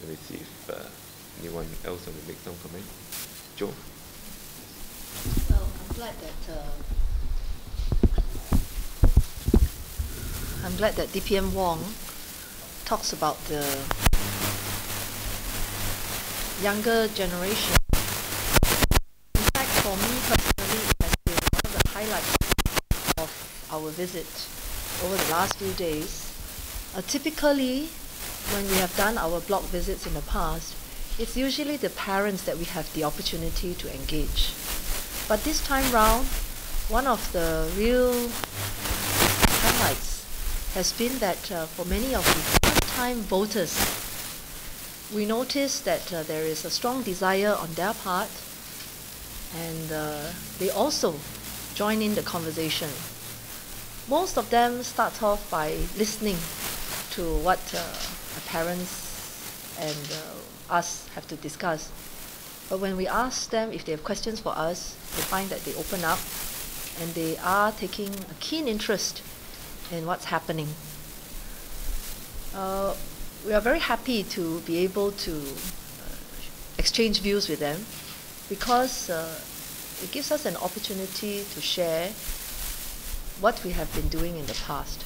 Let me see if anyone else want to make some comment. Joe? Well, I'm glad that DPM Wong talks about the younger generation. In fact, for me personally, it has been one of the highlights of our visit over the last few days. Typically, when we have done our block visits in the past, it's usually the parents that we have the opportunity to engage. But this time round, one of the real highlights has been that for many of the first-time voters, we noticed that there is a strong desire on their part, and they also join in the conversation. Most of them start off by listening to what parents and us have to discuss. But when we ask them if they have questions for us, they find that they open up and they are taking a keen interest in what's happening. We are very happy to be able to exchange views with them because it gives us an opportunity to share what we have been doing in the past.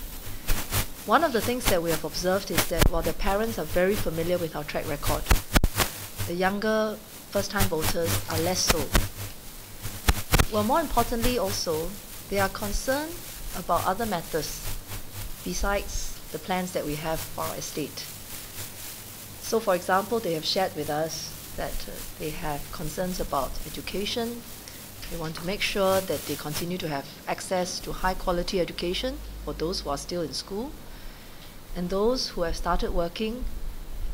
One of the things that we have observed is that while the parents are very familiar with our track record, the younger first-time voters are less so. Well, more importantly also, they are concerned about other matters besides the plans that we have for our estate. So for example, they have shared with us that they have concerns about education. They want to make sure that they continue to have access to high quality education for those who are still in school. And those who have started working,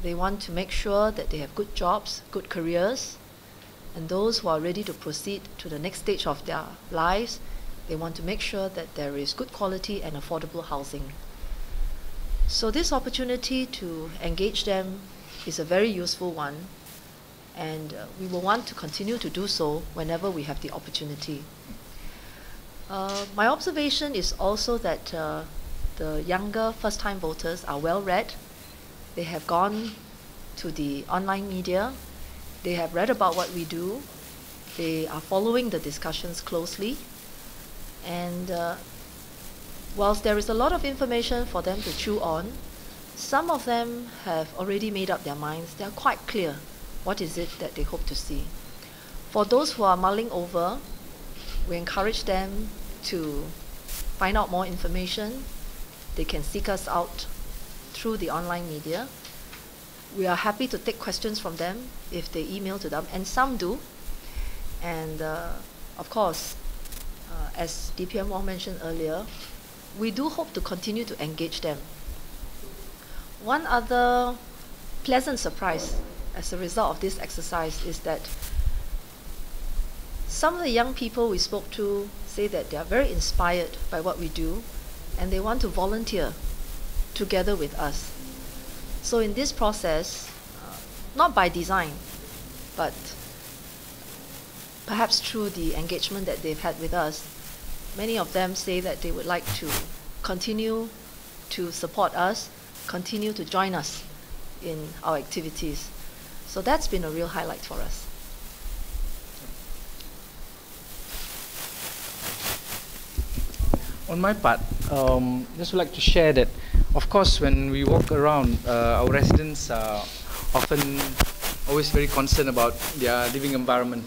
they want to make sure that they have good jobs, good careers. And those who are ready to proceed to the next stage of their lives, they want to make sure that there is good quality and affordable housing. So this opportunity to engage them is a very useful one, and we will want to continue to do so whenever we have the opportunity. My observation is also that the younger first-time voters are well-read. They have gone to the online media. They have read about what we do. They are following the discussions closely. And whilst there is a lot of information for them to chew on, some of them have already made up their minds. They are quite clear what is it that they hope to see. For those who are mulling over, we encourage them to find out more information. They can seek us out through the online media. We are happy to take questions from them if they email to them, and some do. And of course, as DPM Wong mentioned earlier, we do hope to continue to engage them. One other pleasant surprise as a result of this exercise is that some of the young people we spoke to say that they are very inspired by what we do, and they want to volunteer together with us. So in this process, not by design, but perhaps through the engagement that they've had with us, many of them say that they would like to continue to support us, continue to join us in our activities. So that's been a real highlight for us. On my part, just would like to share that, of course, when we walk around, our residents are often always very concerned about their living environment.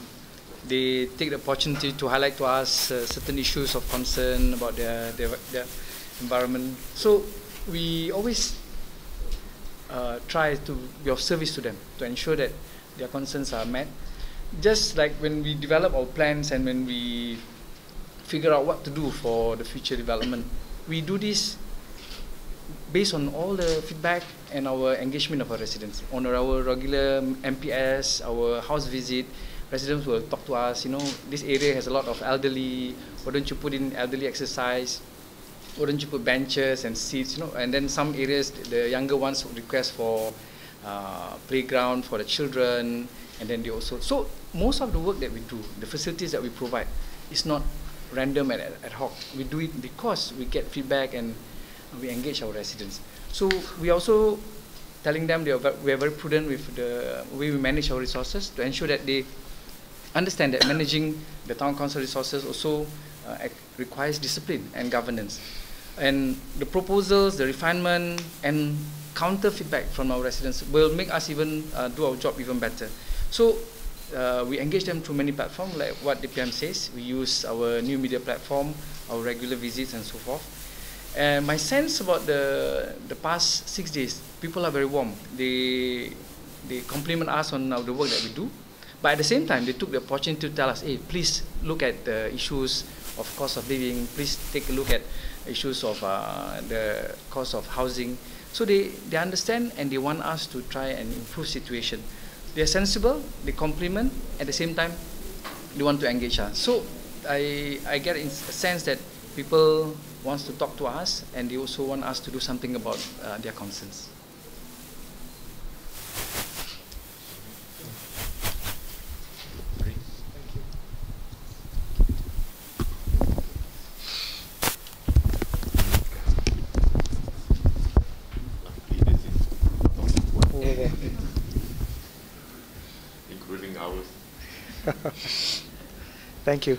They take the opportunity to highlight to us certain issues of concern about their environment. So we always try to be of service to them to ensure that their concerns are met. Just like when we develop our plans and when we figure out what to do for the future development, we do this based on all the feedback and our engagement of our residents. On our regular MPS, our house visit, residents will talk to us, you know, this area has a lot of elderly, why don't you put in elderly exercise, why don't you put benches and seats, you know, and then some areas, the younger ones would request for playground for the children, and then they also, so most of the work that we do, the facilities that we provide, is not random and ad hoc. We do it because we get feedback and we engage our residents. So we also telling them we are very prudent with the way we manage our resources to ensure that they understand that managing the town council resources also requires discipline and governance. And the proposals, the refinement, and counter feedback from our residents will make us even do our job even better. So we engage them through many platforms, like what the PM says. We use our new media platform, our regular visits, and so forth. And my sense about the past 6 days, people are very warm. They compliment us on the work that we do. But at the same time, they took the opportunity to tell us, hey, please look at the issues of cost of living. Please take a look at issues of the cost of housing. So they understand and they want us to try and improve situation. They're sensible, they compliment, at the same time, they want to engage us. So I get a sense that people want to talk to us and they also want us to do something about their concerns. Including ours. Thank you.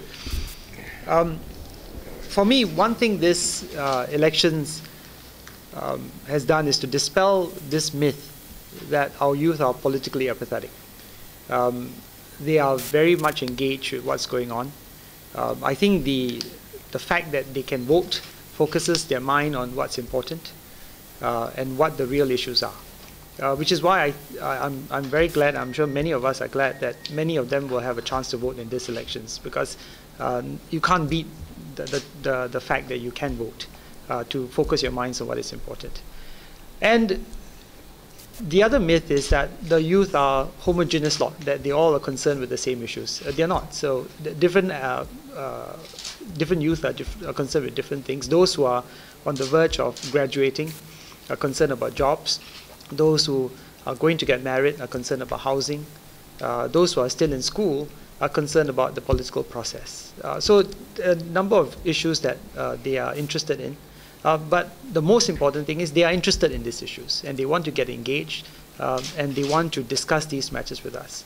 For me, one thing this elections has done is to dispel this myth that our youth are politically apathetic. They are very much engaged with what's going on. I think the fact that they can vote focuses their mind on what's important and what the real issues are. Which is why I'm very glad, I'm sure many of us are glad that many of them will have a chance to vote in these elections, because you can't beat the fact that you can vote to focus your minds on what is important. And the other myth is that the youth are homogeneous lot, that they all are concerned with the same issues. They're not. So different youth are concerned with different things. Those who are on the verge of graduating are concerned about jobs. Those who are going to get married are concerned about housing. Those who are still in school are concerned about the political process. So a number of issues that they are interested in. But the most important thing is they are interested in these issues and they want to get engaged and they want to discuss these matters with us.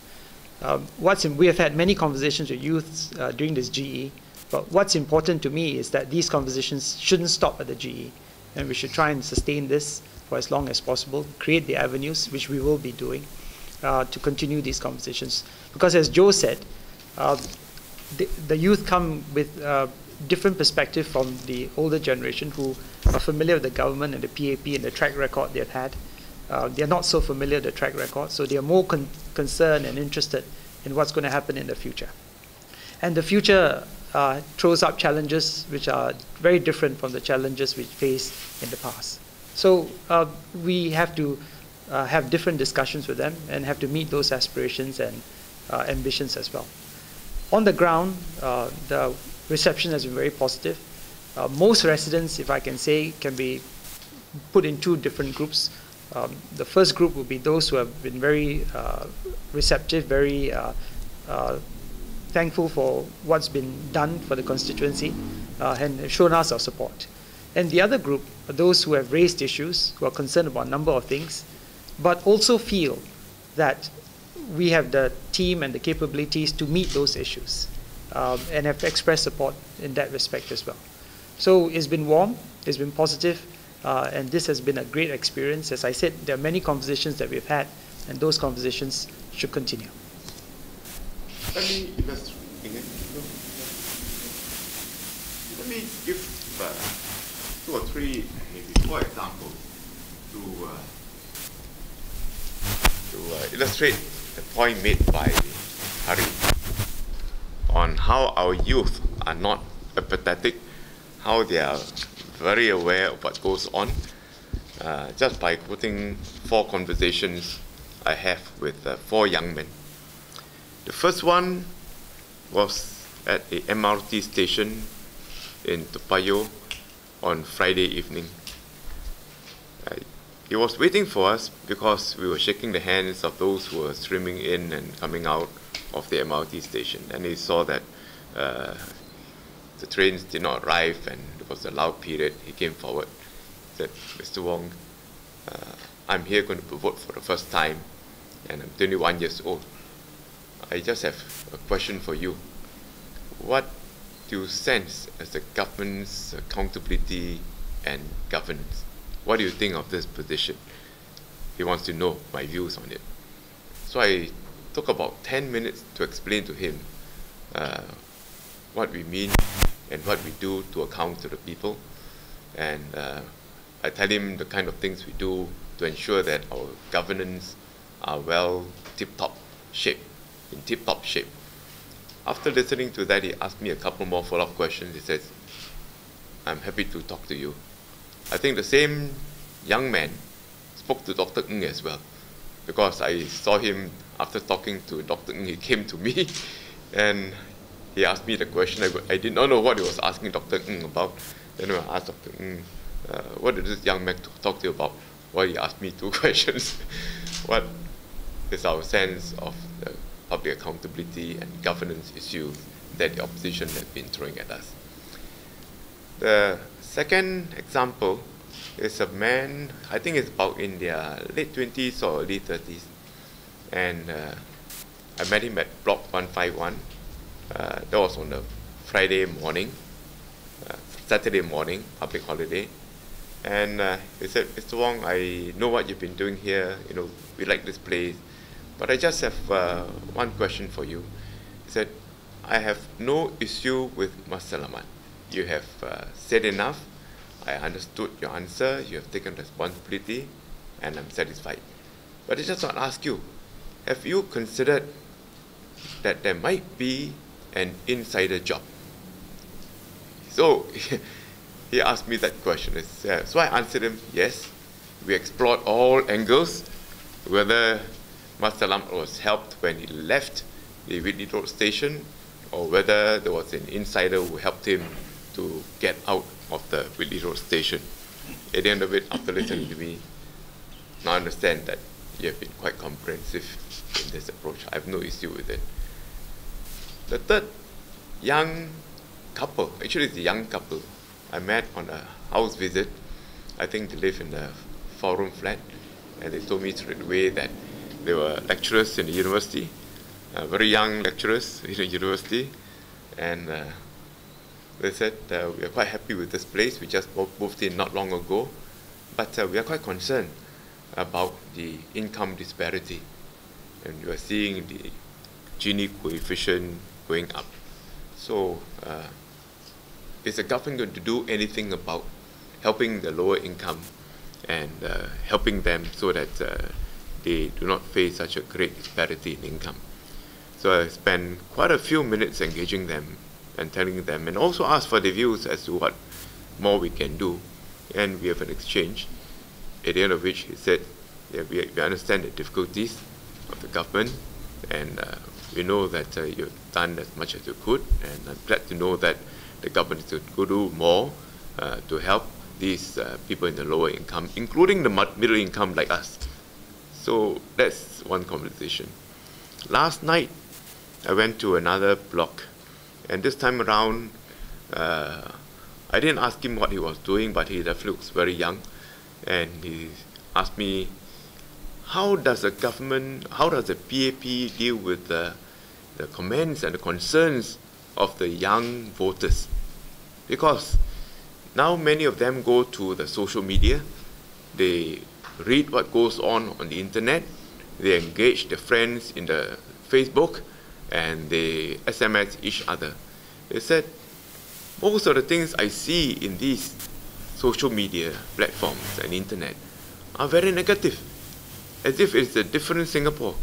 We have had many conversations with youths during this GE, but what's important to me is that these conversations shouldn't stop at the GE, and we should try and sustain this for as long as possible, create the avenues, which we will be doing, to continue these conversations. Because as Joe said, the youth come with different perspective from the older generation who are familiar with the government and the PAP and the track record they've had. They are not so familiar with the track record, so they are more concerned and interested in what's going to happen in the future. And the future throws up challenges which are very different from the challenges we faced in the past. So we have to have different discussions with them and have to meet those aspirations and ambitions as well. On the ground, the reception has been very positive. Most residents, if I can say, can be put in two different groups. The first group will be those who have been very receptive, very thankful for what's been done for the constituency and have shown us our support. And the other group are those who have raised issues, who are concerned about a number of things, but also feel that we have the team and the capabilities to meet those issues and have expressed support in that respect as well. So it's been warm, it's been positive, and this has been a great experience. As I said, there are many conversations that we've had, and those conversations should continue. Let me give 2 or 3, maybe 4 examples to illustrate the point made by Hari on how our youth are not apathetic, how they are very aware of what goes on, just by quoting 4 conversations I have with 4 young men. The first one was at a MRT station in Toa Payoh on Friday evening. He was waiting for us because we were shaking the hands of those who were streaming in and coming out of the MRT station, and he saw that the trains did not arrive and there was a loud period. He came forward, said, "Mr. Wong, I'm here going to vote for the first time, and I'm 21 years old. I just have a question for you. What do you sense as the government's accountability and governance? What do you think of this position? He wants to know my views on it. So I took about 10 minutes to explain to him what we mean and what we do to account to the people. And I tell him the kind of things we do to ensure that our governance are well tip-top shape, in tip-top shape. After listening to that, he asked me a couple more follow-up questions. He says, I'm happy to talk to you. I think the same young man spoke to Dr. Ng as well, because I saw him after talking to Dr. Ng, he came to me and he asked me the question. I did not know what he was asking Dr. Ng about. Then I asked Dr. Ng, what did this young man talk to you about? Well, he asked me two questions. What is our sense of the public accountability and governance issues that the opposition has been throwing at us? The second example is a man, I think it's about in their late 20s or early 30s. And I met him at Block 151. That was on a Friday morning, Saturday morning, public holiday. And he said, Mr. Wong, I know what you've been doing here. You know, we like this place. But I just have one question for you. He said, I have no issue with Mas Salamat. You have said enough. I understood your answer. You have taken responsibility, and I'm satisfied. But I just want to ask you, have you considered that there might be an insider job? So he asked me that question. So I answered him, yes. We explored all angles, whether Mas Salamat was helped when he left the Whitley Road station, or whether there was an insider who helped him to get out of the Whitley Road station. At the end of it, after listening to me, now I understand that you have been quite comprehensive in this approach. I have no issue with it. The third young couple, actually it's a young couple, I met on a house visit. I think they live in a 4-room flat, and they told me straight away that they were lecturers in the university, very young lecturers in the university, and they said, we are quite happy with this place. We just moved in not long ago, but we are quite concerned about the income disparity. And we are seeing the Gini coefficient going up. So is the government going to do anything about helping the lower income and helping them so that they do not face such a great disparity in income? So I spent quite a few minutes engaging them and telling them, and also asked for their views as to what more we can do. And we have an exchange, at the end of which he said, yeah, we understand the difficulties of the government, and we know that you've done as much as you could, and I'm glad to know that the government is going to do more to help these people in the lower income, including the middle income like us. So that's one conversation. Last night, I went to another block, and this time around, I didn't ask him what he was doing, but he definitely looks very young, and he asked me, how does the government, how does the PAP deal with the comments and the concerns of the young voters? Because now many of them go to the social media, they read what goes on the internet, they engage their friends in the Facebook, and they SMS each other. They said, most of the things I see in these social media platforms and internet are very negative, as if it's a different Singapore.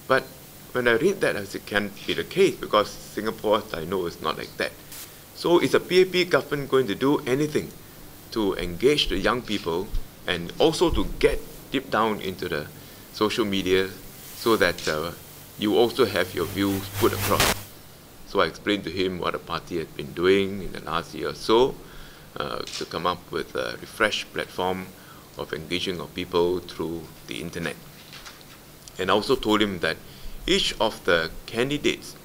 But when I read that, I said, it can't be the case, because Singapore, as I know, is not like that. So is the PAP government going to do anything to engage the young people and also to get deep down into the social media so that you also have your views put across? So I explained to him what the party had been doing in the last year or so to come up with a refreshed platform of engaging of people through the internet. And I also told him that each of the candidates,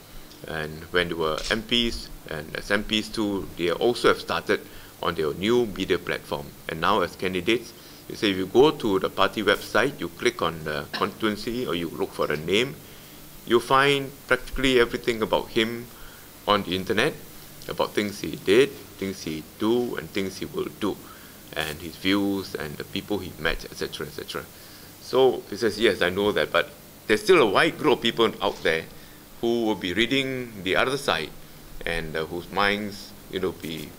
and when they were MPs and as MPs too, they also have started on their new media platform. And now as candidates, He said if you go to the party website, you click on the constituency or you look for a name, you find practically everything about him on the internet, about things he did, things he do, and things he will do, and his views and the people he met, etc., etc. So he says, yes, I know that, but there's still a wide group of people out there who will be reading the other side and whose minds, will be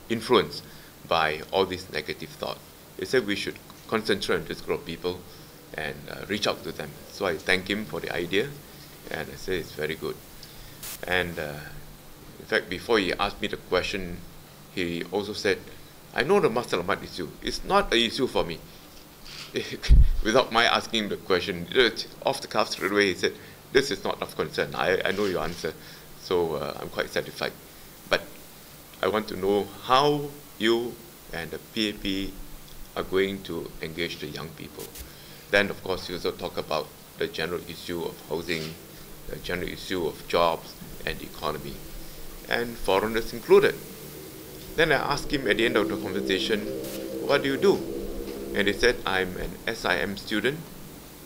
influenced by all this negative thought. He said we should concentrate on this group of people and reach out to them. So I thank him for the idea, and I say it's very good. And in fact, before he asked me the question, he also said, I know the Masal Ahmad issue. It's not an issue for me. Without my asking the question, off the cuff straight away, he said, this is not of concern. I know your answer, so I'm quite satisfied. But I want to know how you and the PAP are going to engage the young people. Then, of course, you also talk about the general issue of housing, the general issue of jobs and the economy, and foreigners included. Then I asked him at the end of the conversation, what do you do? And he said, I'm an SIM student,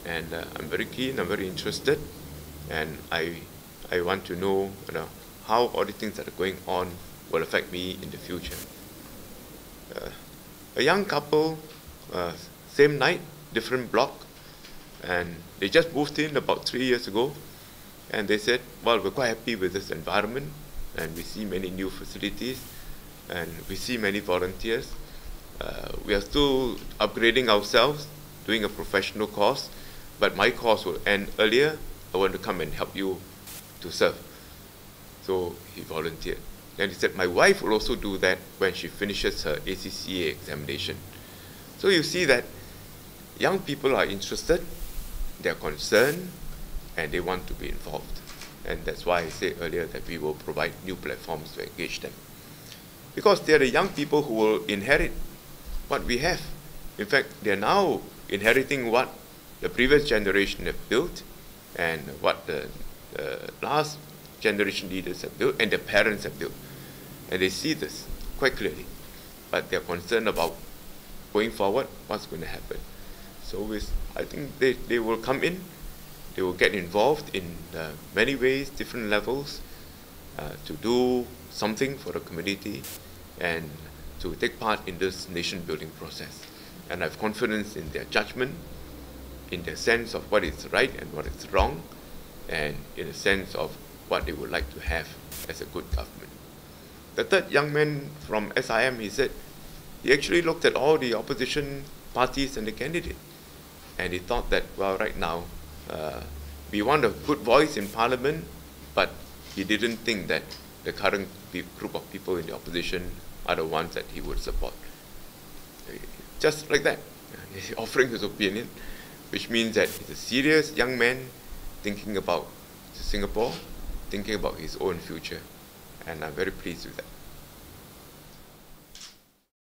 and I'm very keen, I'm very interested, and I want to know, how all the things that are going on will affect me in the future. A young couple, same night, different block, and they just moved in about 3 years ago, and they said, well, we're quite happy with this environment, and we see many new facilities, and we see many volunteers. We are still upgrading ourselves, doing a professional course, but my course will end earlier. I want to come and help you to serve. So he volunteered. And he said, my wife will also do that when she finishes her ACCA examination. So you see that young people are interested, they're concerned, and they want to be involved. And that's why I said earlier that we will provide new platforms to engage them. Because they're the young people who will inherit what we have. In fact, they're now inheriting what the previous generation have built and what the last generation leaders have built and their parents have built. And they see this quite clearly. But they're concerned about going forward, what's going to happen. So I think they will come in, they will get involved in many ways, different levels, to do something for the community and to take part in this nation-building process. And I have confidence in their judgment, in their sense of what is right and what is wrong, and in a sense of what they would like to have as a good government. The third young man from SIM, he said, he actually looked at all the opposition parties and the candidate, and he thought that, well, right now, we want a good voice in Parliament, but he didn't think that the current group of people in the opposition are the ones that he would support. Just like that, he's offering his opinion, which means that he's a serious young man thinking about Singapore, thinking about his own future, and I'm very pleased with that.